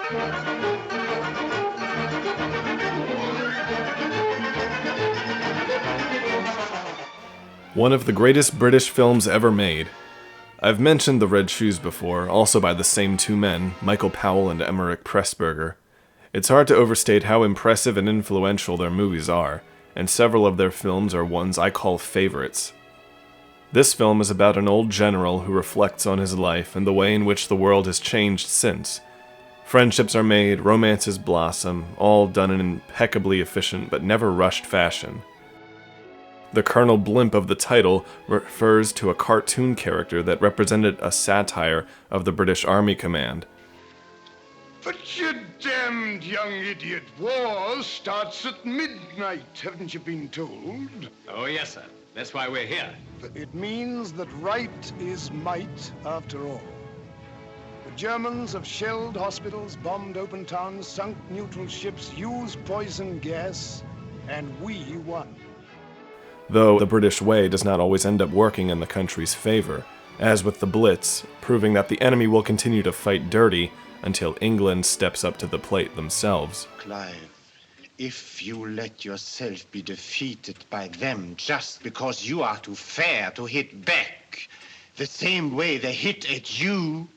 One of the greatest British films ever made. I've mentioned The Red Shoes before, also by the same two men, Michael Powell and Emmerich Pressburger. It's hard to overstate how impressive and influential their movies are, and several of their films are ones I call favorites. This film is about an old general who reflects on his life and the way in which the world has changed since. Friendships are made, romances blossom, all done in impeccably efficient but never rushed fashion. The Colonel Blimp of the title refers to a cartoon character that represented a satire of the British Army Command. But you damned young idiot, war starts at midnight, haven't you been told? Oh, yes, sir. That's why we're here. It means that right is might, after all. The Germans have shelled hospitals, bombed open towns, sunk neutral ships, used poison gas, and we won. Though the British way does not always end up working in the country's favor, as with the Blitz, proving that the enemy will continue to fight dirty until England steps up to the plate themselves. Clive, if you let yourself be defeated by them just because you are too fair to hit back the same way they hit at you,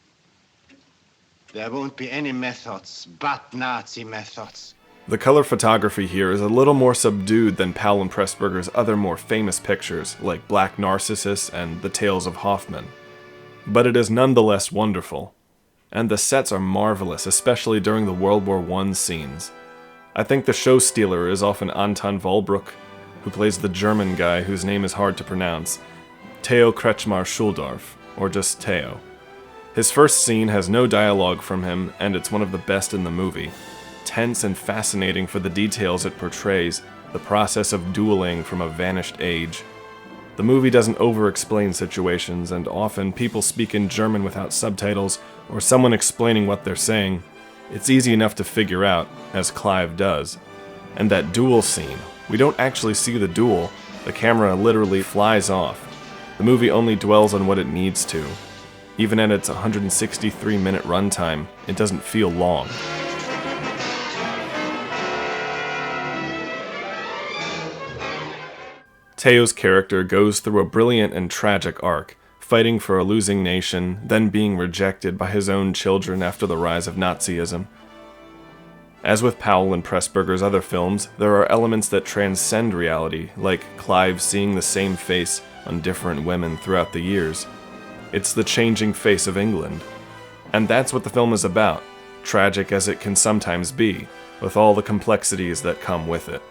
there won't be any methods but Nazi methods. The color photography here is a little more subdued than Powell and Pressburger's other more famous pictures, like Black Narcissus and The Tales of Hoffmann. But it is nonetheless wonderful. And the sets are marvelous, especially during the World War I scenes. I think the show stealer is often Anton Walbrook, who plays the German guy whose name is hard to pronounce, Theo Kretschmar Schuldorf, or just Theo. His first scene has no dialogue from him, and it's one of the best in the movie. Tense and fascinating for the details it portrays, the process of dueling from a vanished age. The movie doesn't over-explain situations, and often people speak in German without subtitles or someone explaining what they're saying. It's easy enough to figure out, as Clive does. And that duel scene, we don't actually see the duel, the camera literally flies off. The movie only dwells on what it needs to. Even at its 163-minute runtime, it doesn't feel long. Theo's character goes through a brilliant and tragic arc, fighting for a losing nation, then being rejected by his own children after the rise of Nazism. As with Powell and Pressburger's other films, there are elements that transcend reality, like Clive seeing the same face on different women throughout the years. It's the changing face of England. And that's what the film is about, tragic as it can sometimes be, with all the complexities that come with it.